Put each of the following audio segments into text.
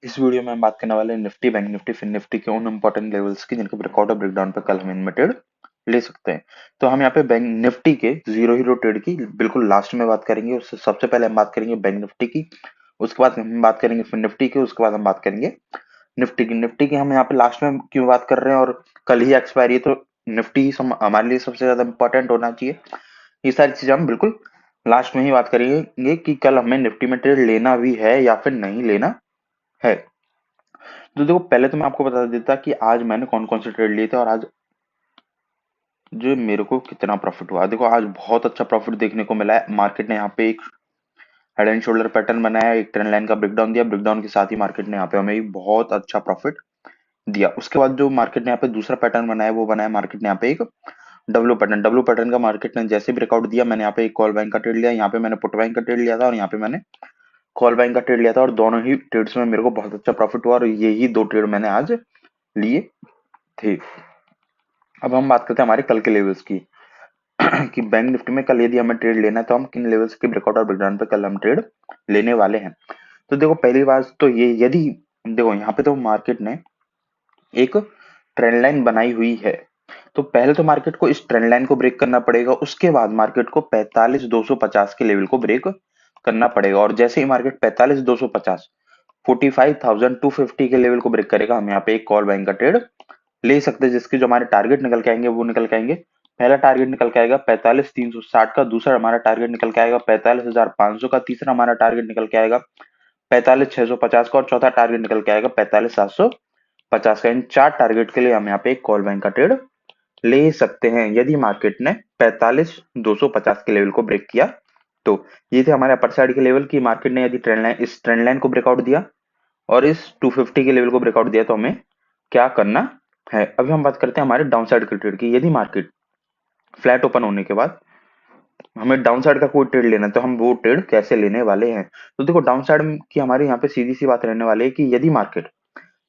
इस वीडियो में हम बात करने वाले हैं निफ्टी, बैंक निफ्टी, फिन निफ्टी के उन इंपॉर्टेंट लेवल्स की जिनके ब्रेकआउट और ब्रेकडाउन पे कल हम इनमेटेड ले सकते हैं। तो हम यहाँ पे बैंक निफ्टी के जीरो हीरो ट्रेड की बिल्कुल लास्ट में बात करेंगे। उससे सबसे पहले हम बात करेंगे बैंक निफ्टी की, उसके बाद हम बात करेंगे फिन निफ्टी की, उसके बाद हम बात करेंगे निफ्टी की हम यहाँ पे लास्ट में क्यों बात कर रहे हैं, और कल ही एक्सपायरी है तो निफ्टी ही हमारे लिए सबसे ज्यादा इंपॉर्टेंट होना चाहिए। ये सारी चीजें हम बिल्कुल लास्ट में ही बात करेंगे कि कल हमें निफ्टी में ट्रेड लेना भी है या फिर नहीं लेना है। तो देखो, पहले तो मैं आपको बता देता कि आज मैंने कौन कौन से ट्रेड लिए थे और आज जो मेरे को कितना प्रॉफिट हुआ। देखो, आज बहुत अच्छा प्रॉफिट देखने को मिला है। मार्केट ने यहाँ पे एक हेड एंड शोल्डर पैटर्न बनाया, एक ट्रेंड लाइन का ब्रेकडाउन दिया, ब्रेकडाउन के साथ ही मार्केट ने यहाँ पे हमें एक बहुत अच्छा प्रॉफिट दिया। उसके बाद जो मार्केट ने यहाँ पे दूसरा पैटर्न बनाया, वो बनाया मार्केट ने यहाँ पे एक डब्ल्यू पैटर्न का। मार्केट ने जैसे ब्रेकआउट दिया, मैंने यहाँ पे एक कॉल बैंक का ट्रेड लिया, यहाँ पे मैंने पुट बैंक का ट्रेड लिया था और यहाँ पे मैंने कॉल बैंक का ट्रेड लिया था, और दोनों ही ट्रेड्स में मेरे को बहुत अच्छा प्रॉफिट हुआ और यही दो ट्रेड मैंने आज लिए थे। अब हम बात करते हैं हमारे कल के लेवल्स की कि बैंक निफ्टी में कल यदि हमें ट्रेड लेना है तो हम किन लेवल्स के ब्रेकआउट और ब्रेकडाउन पे कल हम ट्रेड लेने वाले हैं। तो देखो, पहली बात तो ये, यदि देखो यहाँ पे तो मार्केट ने एक ट्रेंड लाइन बनाई हुई है, तो पहले तो मार्केट को इस ट्रेंड लाइन को ब्रेक करना पड़ेगा। उसके बाद मार्केट को 45,250 के लेवल को ब्रेक करना पड़ेगा, और जैसे ही मार्केट 45,250 45,250 के लेवल को ब्रेक करेगा, हम यहाँ पे एक कॉल बैंक का ट्रेड ले सकते हैं, जिसके जो हमारे टारगेट निकल के आएंगे वो निकल के आएंगे। पहला टारगेट निकल के आएगा 45,360 का, दूसरा हमारा टारगेट निकल के आएगा 45,500 का, तीसरा हमारा टारगेट निकल के आएगा 45,650 का, और चौथा टारगेट निकल के आएगा 45,750 का। इन चार टारगेट के लिए हम यहाँ पे एक कॉल बैंक का ट्रेड ले सकते हैं यदि मार्केट ने 45,250 के लेवल को ब्रेक किया। तो ये थे हमारे अपर साइड के लेवल की। मार्केट ने यदि ट्रेंड लाइन, इस ट्रेंड लाइन को ब्रेकआउट दिया और इस 250 के लेवल को ब्रेकआउट दिया, तो हमें क्या करना है। अभी हम बात करते हैं हमारे डाउन साइड के ट्रेड की। यदि मार्केट फ्लैट ओपन होने के बाद हमें डाउन साइड का कोई ट्रेड लेना है, तो हम वो ट्रेड कैसे लेने वाले हैं। तो देखो, डाउन साइड की हमारे यहाँ पे सीधी सी बात रहने वाली है कि यदि मार्केट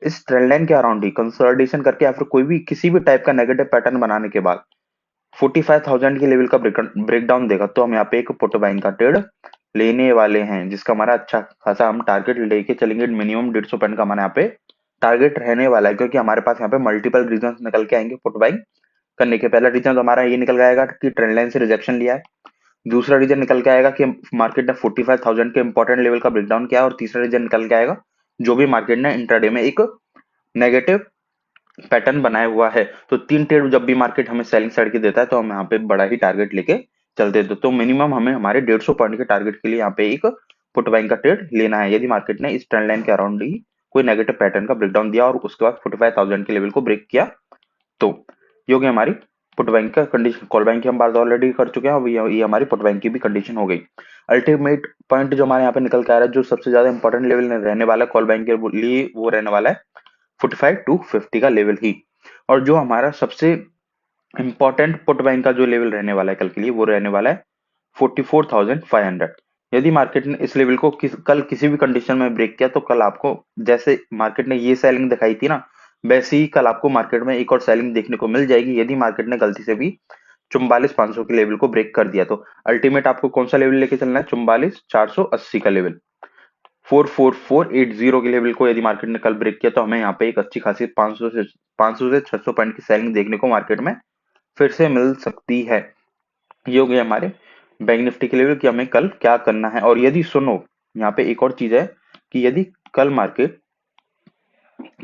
इस ट्रेंड लाइन के अराउंड ही कंसोलिडेशन करके या फिर कोई भी किसी भी टाइप का नेगेटिव पैटर्न बनाने के बाद 45,000 के लेवल का ब्रेकडाउन देगा, तो हम यहाँ पे एक पुट बाइंग का ट्रेड लेने वाले हैं, जिसका हमारा अच्छा खासा हम टारगेट लेके चलेंगे। मिनिमम 150 पॉइंट का हमारे यहाँ पे टारगेट रहने वाला है, क्योंकि हमारे पास यहाँ पे मल्टीपल रीजन निकल के आएंगे पुट बाइंग करने के। पहला रीजन तो हमारा ये निकल के आएगा कि ट्रेंड लाइन से रिजेक्शन लिया है। दूसरा रीजन निकल के आएगा कि मार्केट ने 45,000 के इंपॉर्टेंट लेवल का ब्रेकडाउन किया है। और तीसरा रीजन निकल के आएगा जो भी मार्केट ने इंट्राडे में एक नेगेटिव पैटर्न बनाया हुआ है। तो तीन ट्रेड जब भी मार्केट हमें सेलिंग साइड की देता है, तो हम यहाँ पे बड़ा ही टारगेट लेके चलते हैं। तो मिनिमम हमें हमारे 150 पॉइंट के टारगेट के लिए यहाँ पे एक पुट बाइंग का ट्रेड लेना है, यदि मार्केट ने इस ट्रेंड लाइन के अराउंड ही कोई नेगेटिव पैटर्न का ब्रेकडाउन दिया और उसके बाद 45,000 के लेवल को ब्रेक किया। तो ये हो गई हमारी पुट बैंक का कंडीशन। कॉल बैंक की हम बात ऑलरेडी कर चुके हैं, अब ये हमारी पुट बैंक की भी कंडीशन हो गई। अल्टीमेट पॉइंट जो हमारे यहाँ पे निकल के आ रहा है, जो सबसे ज्यादा इंपॉर्टेंट लेवल रहने वाला है कॉल बैंक के लिए, वो रहने वाला है 45,250 का लेवल ही। और जो हमारा सबसे इंपॉर्टेंट पुट बैंक का जो लेवल रहने वाला है कल के लिए, वो रहने वाला है 44,500। यदि मार्केट ने इस लेवल को कल किसी भी कंडीशन में ब्रेक किया, तो कल आपको, जैसे मार्केट ने ये सेलिंग दिखाई थी ना, वैसे ही कल आपको मार्केट में एक और सेलिंग देखने को मिल जाएगी, यदि मार्केट ने गलती से भी 44,500 के लेवल को ब्रेक कर दिया। तो अल्टीमेट आपको कौन सा लेवल लेके चलना है, 44,480 का लेवल। 44,480 के लेवल को यदि मार्केट ने कल ब्रेक किया, तो हमें यहाँ पे एक अच्छी खासी 500 से 600 पॉइंट की सेलिंग देखने को मार्केट में फिर से मिल सकती है। ये हो गया हमारे बैंक निफ्टी के लेवल कि हमें कल क्या करना है। और यदि सुनो, यहाँ पे एक और चीज है कि यदि कल मार्केट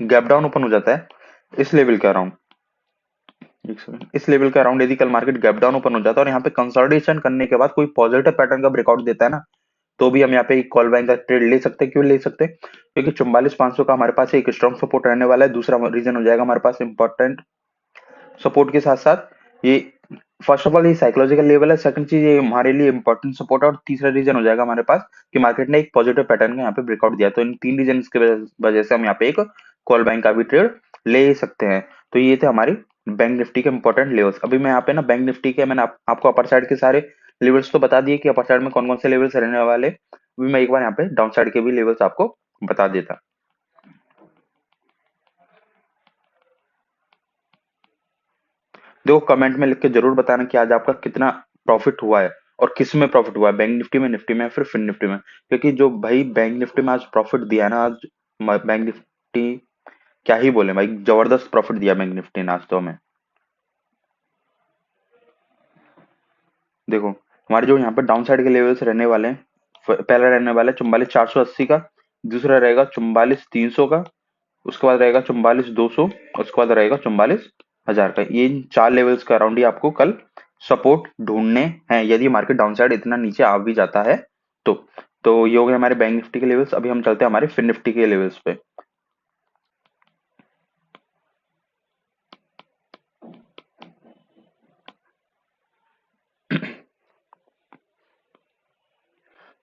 गैप डाउन ओपन हो जाता है इस लेवल के अराउंड, एक सेकंड, इस लेवल के अराउंड यदि कल मार्केट गैप डाउन ओपन हो जाता है और यहाँ पे कंसोलिडेशन करने के बाद कोई पॉजिटिव पैटर्न का ब्रेकआउट देता है ना, तो भी हम यहाँ पे एक कॉल बैंक का ट्रेड ले सकते हैं। क्यों ले सकते हैं? क्योंकि 44,500 का हमारे पास एक स्ट्रॉन्ग सपोर्ट रहने वाला है। दूसरा रीजन हो जाएगा हमारे पास इंपॉर्टेंट सपोर्ट के साथ साथ ये, फर्स्ट ऑफ ऑल ये साइकोलॉजिकल लेवल है, सेकंड चीज ये हमारे लिए इंपॉर्टेंट सपोर्ट है, और तीसरा रीजन हो जाएगा हमारे पास कि मार्केट ने एक पॉजिटिव पैटर्न का यहाँ पे ब्रेकआउट दिया। तो इन तीन रीजन की वजह से हम यहाँ पे एक कॉल बैंक का भी ट्रेड ले सकते हैं। तो ये थे हमारी बैंक निफ्टी के इंपॉर्टेंट लेवल्स। अभी मैं यहाँ पे ना बैंक निफ्टी के मैंने आपको अपर साइड के सारे लेवल्स तो बता दिए कि अपर साइड में कौन कौन से लेवल्स रहने वाले। अभी मैं एक बार यहाँ पे डाउन साइड के भी लेवल्स आपको बता देता। देखो, कमेंट में लिख के जरूर बताना कि आज आपका कितना प्रॉफिट हुआ है और किस में प्रॉफिट हुआ है, बैंक निफ्टी में, निफ्टी में, या फिर फिन निफ्टी में। क्योंकि जो भाई बैंक निफ्टी में आज प्रॉफिट दिया है ना, आज बैंक निफ्टी क्या ही बोले भाई, जबरदस्त प्रॉफिट दिया बैंक निफ्टी ने आज तो हमें। देखो हमारे जो यहाँ पे डाउन साइड के लेवल्स रहने वाले हैं, पहला रहने वाला है 44,480 का, दूसरा रहेगा 44,300 का, उसके बाद रहेगा 44,200, उसके बाद रहेगा 44,000 का। ये इन 4 लेवल्स का अराउंड ही आपको कल सपोर्ट ढूंढने हैं, यदि मार्केट डाउन साइड इतना नीचे आ भी जाता है तो। ये हो गए हमारे बैंक निफ्टी के लेवल्स। अभी हम चलते हैं हमारे फिन निफ्टी के लेवल्स पे।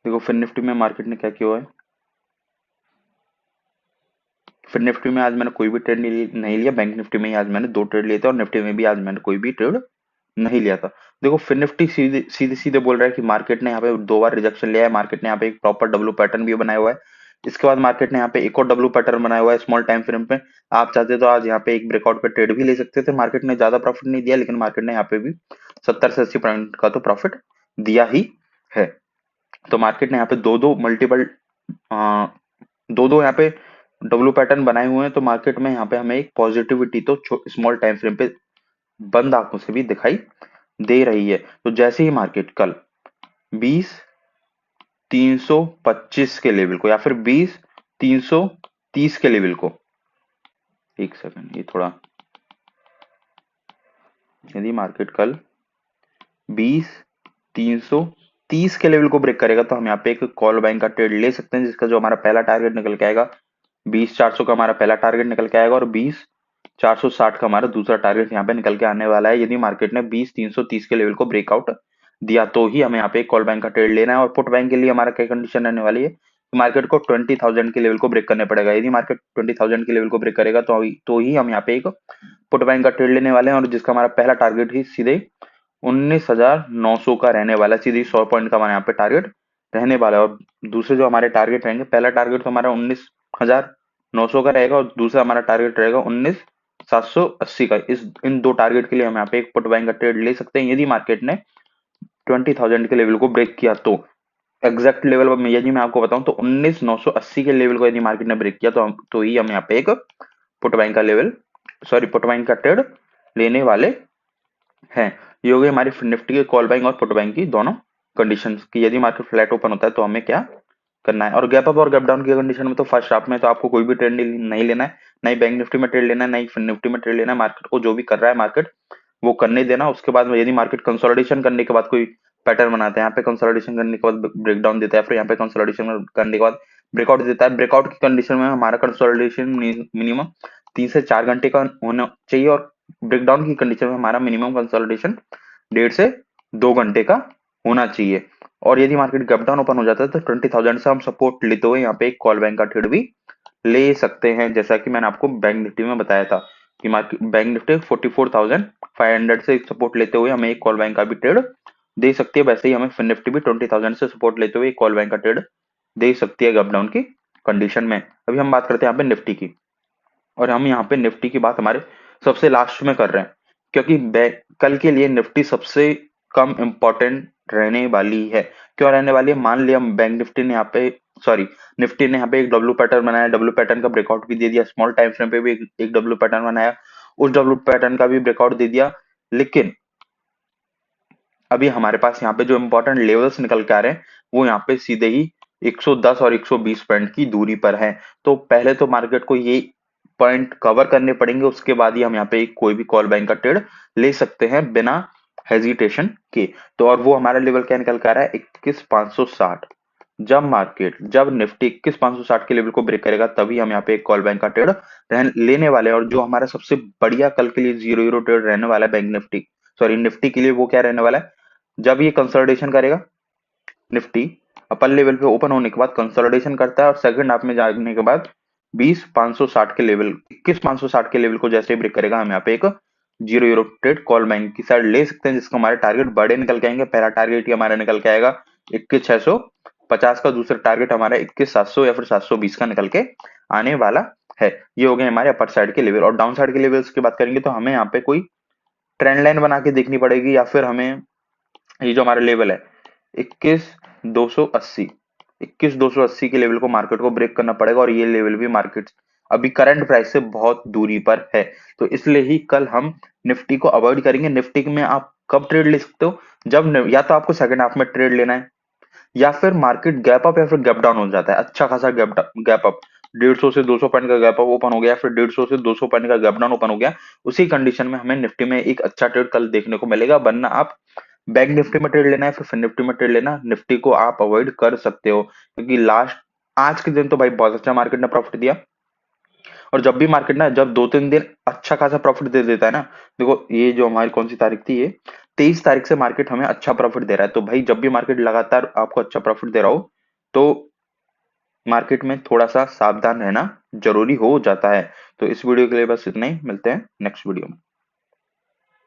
देखो फिन निफ्टी में मार्केट ने क्या किया हुआ है। फिर निफ्टी में आज मैंने कोई भी ट्रेड नहीं लिया। बैंक निफ्टी में ही आज मैंने 2 ट्रेड लिए थे और निफ्टी में भी आज मैंने कोई भी ट्रेड नहीं लिया था। देखो फिर निफ्टी सीधे सीधे सीधे बोल रहा है कि मार्केट ने यहाँ पे 2 बार रिजेक्शन लिया है। मार्केट ने यहाँ पे एक प्रॉपर डब्ल्यू पैटर्न भी बनाया हुआ है। इसके बाद मार्केट ने यहाँ पे एक और डब्ल्यू पैटर्न बनाया हुआ है स्मॉल टाइम फ्रेम पे। आप चाहते तो आज यहाँ पे एक ब्रेकआउट पे ट्रेड भी ले सकते थे। मार्केट ने ज्यादा प्रॉफिट नहीं दिया, लेकिन मार्केट ने यहाँ पे भी 70 से 80 पॉइंट का तो प्रॉफिट दिया ही है। तो मार्केट ने यहाँ पे दो दो मल्टीपल दो दो यहाँ पे डब्ल्यू पैटर्न बनाए हुए हैं। तो मार्केट में यहाँ पे हमें एक पॉजिटिविटी तो स्मॉल टाइम फ्रेम पे बंद आंखों से भी दिखाई दे रही है। तो जैसे ही मार्केट कल 20,325 के लेवल को या फिर 20,330 के लेवल को, एक सेकंड ये थोड़ा, यदि मार्केट कल 20,330 के लेवल को ब्रेक करेगा तो हम यहाँ पे एक कॉल बाइंग का ट्रेड ले सकते हैं, जिसका जो हमारा पहला टारगेट निकल के आएगा 20,400 का हमारा पहला टारगेट निकल के आएगा और 20,460 का हमारा दूसरा टारगेट यहाँ पे निकल के आने वाला है। यदि मार्केट ने 20,330 के लेवल को ब्रेकआउट दिया तो ही हमें यहाँ पे एक कॉल बैंक का ट्रेड लेना है। और पुट बैंक के लिए हमारा क्या कंडीशन रहने वाली है कि मार्केट को 20,000 के लेवल को ब्रेक करने पड़ेगा। यदि मार्केट 20,000 के लेवल को ब्रेक करेगा तो ही हम यहाँ पे एक पुट बैंक का ट्रेड लेने वाले हैं, और जिसका हमारा पहला टारगेट ही सीधे 19,900 का रहने वाला है। सीधे 100 पॉइंट का हमारे यहाँ पे टारगेट रहने वाला है। और दूसरे जो हमारे टारगेट रहेंगे, पहला टारगेट तो हमारा 19,900 का रहेगा और दूसरा हमारा टारगेट रहेगा 19,780 का। इन 2 टारगेट के लिए हम यहाँ पे एक पुट बाइंग का ट्रेड ले सकते हैं। यदि मार्केट ने 20,000 के लेवल को ब्रेक किया तो एग्जैक्ट लेवल यदि मैं आपको बताऊं तो 19,980 के लेवल को यदि मार्केट ने ब्रेक किया तो ही हम यहाँ पे एक पुट बाइंग का लेवल पुट बाइंग का ट्रेड लेने वाले हैं। ये हो गई हमारी निफ्टी के कॉल बाइंग और पुट बाइंग की दोनों कंडीशंस की। यदि मार्केट फ्लैट ओपन होता है तो हमें क्या करना है। और गैप अप और गैप डाउन की कंडीशन में तो फर्स्ट हाफ में तो आपको कोई भी ट्रेड नहीं लेना है, ना ही बैंक निफ्टी में ट्रेड लेना है, ना ही निफ्टी में ट्रेड लेना है। मार्केट को जो भी कर रहा है मार्केट वो करने देना। उसके बाद यदि मार्केट कंसोलिडेशन करने के बाद कोई पैटर्न बनाता है, यहाँ पे कंसोलिडेशन करने के बाद ब्रेकडाउन देता है, फिर यहाँ पे कंसोलिडेशन करने के बाद ब्रेकआउट देता है। ब्रेकआउट की कंडीशन में हमारा कंसोलिडेशन मिनिमम 3 से 4 घंटे का होना चाहिए और ब्रेकडाउन की कंडीशन में हमारा मिनिमम कंसोलिडेशन 1.5 से 2 घंटे का होना चाहिए। और यदि मार्केट गैप डाउन ओपन हो जाता है तो 20,000 से हम सपोर्ट लेते हुए यहाँ पे एक कॉल बैंक का ट्रेड भी ले सकते हैं, जैसा कि मैंने आपको बैंक निफ्टी में बताया था कि मार्केट बैंक निफ्टी 44,500 से सपोर्ट लेते हुए हमें एक कॉल बैंक का भी ट्रेड दे सकती है। वैसे ही हमें फिन निफ्टी भी 20,000 से सपोर्ट लेते हुए एक कॉल बैंक का ट्रेड दे सकती है गैप डाउन की कंडीशन में। अभी हम बात करते हैं यहाँ पे निफ्टी की, और हम यहाँ पे निफ्टी की बात हमारे सबसे लास्ट में कर रहे हैं, क्योंकि कल के लिए निफ्टी सबसे कम इंपॉर्टेंट रहने वाली है। क्यों रहने वाली है? मान लिया बैंक निफ्टी ने यहाँ पे निफ्टी ने यहाँ पे एक डब्ल्यू पैटर्न बनाया, डब्ल्यू पैटर्न का ब्रेकआउट भी दे दिया, स्मॉल टाइम फ्रेम पे भी एक डब्ल्यू पैटर्न बनाया, उस डब्ल्यू पैटर्न का भी ब्रेकआउट दे दिया। लेकिन अभी हमारे पास यहाँ पे जो इंपॉर्टेंट लेवल्स निकल के आ रहे हैं वो यहाँ पे सीधे ही 110 और 120 पॉइंट की दूरी पर है। तो पहले तो मार्केट को ये पॉइंट कवर करने पड़ेंगे, उसके बाद ही हम यहाँ पे कोई भी कॉल बैंक का ट्रेड ले सकते हैं बिना हेजिटेशन के। तो और वो हमारा लेवल क्या निकल कर आ रहा है? 21,560। जब निफ्टी 21,560 के लेवल को ब्रेक करेगा तभी हम यहाँ पे एक कॉल बैंक का ट्रेड लेने वाले हैं। और जो हमारा सबसे बढ़िया कल के लिए 0 ट्रेड रहने वाला है बैंक निफ्टी निफ्टी के लिए, वो क्या रहने वाला है? जब ये कंसोलिडेशन करेगा निफ्टी अपर लेवल पे ओपन होने के बाद कंसोलिडेशन करता है और सेकंड हाफ में जाने के बाद 20,560 के लेवल 21,560 के लेवल को जैसे ही ब्रेक करेगा हम यहाँ पे एक 0 ट्रेड कॉल बैंक की साइड ले सकते हैं, जिसको हमारे टारगेट बड़े निकल के आएंगे। पहला टारगेट ही हमारा निकल के आएगा 21,650 का, दूसरा टारगेट हमारा 21,700 या फिर 720 का निकल के आने वाला है। ये हो गए हमारे अपर साइड के लेवल। और डाउन साइड के लेवल्स की बात करेंगे तो हमें यहाँ पे कोई ट्रेंड लाइन बना के देखनी पड़ेगी, या फिर हमें ये जो हमारा लेवल है 21,280 21,280 के लेवल को मार्केट को ब्रेक करना पड़ेगा, और ये लेवल भी मार्केट अभी करंट प्राइस से बहुत दूरी पर है। तो इसलिए ही कल हम निफ्टी को अवॉइड करेंगे। निफ्टी में आप कब ट्रेड ले सकते हो, जब या तो आपको सेकंड हाफ में ट्रेड लेना है, या फिर मार्केट गैप अप या फिर गैप डाउन हो जाता है, अच्छा खासा गैप अप, 150 से 200 पॉइंट का गैप अप ओपन हो गया, फिर 150 से 200 पॉइंट का गैप डाउन ओपन हो गया, उसी कंडीशन में हमें निफ्टी में एक अच्छा ट्रेड कल देखने को मिलेगा। वरना आप बैंक निफ्टी में ट्रेड लेना है, फिर निफ्टी में ट्रेड लेना, निफ्टी को आप अवॉइड कर सकते हो, क्योंकि लास्ट आज के दिन तो भाई बहुत अच्छा मार्केट ने प्रॉफिट दिया। और जब भी मार्केट ना, जब 2-3 दिन अच्छा खासा प्रॉफिट दे देता है ना, देखो ये जो हमारी कौन सी तारीख थी, ये 23 तारीख से मार्केट हमें अच्छा प्रॉफिट दे रहा है। तो भाई जब भी मार्केट लगातार आपको अच्छा प्रॉफिट दे रहा हो, तो मार्केट में थोड़ा सा सावधान रहना जरूरी हो जाता है। तो इस वीडियो के लिए बस इतना ही, मिलते हैं नेक्स्ट वीडियो में।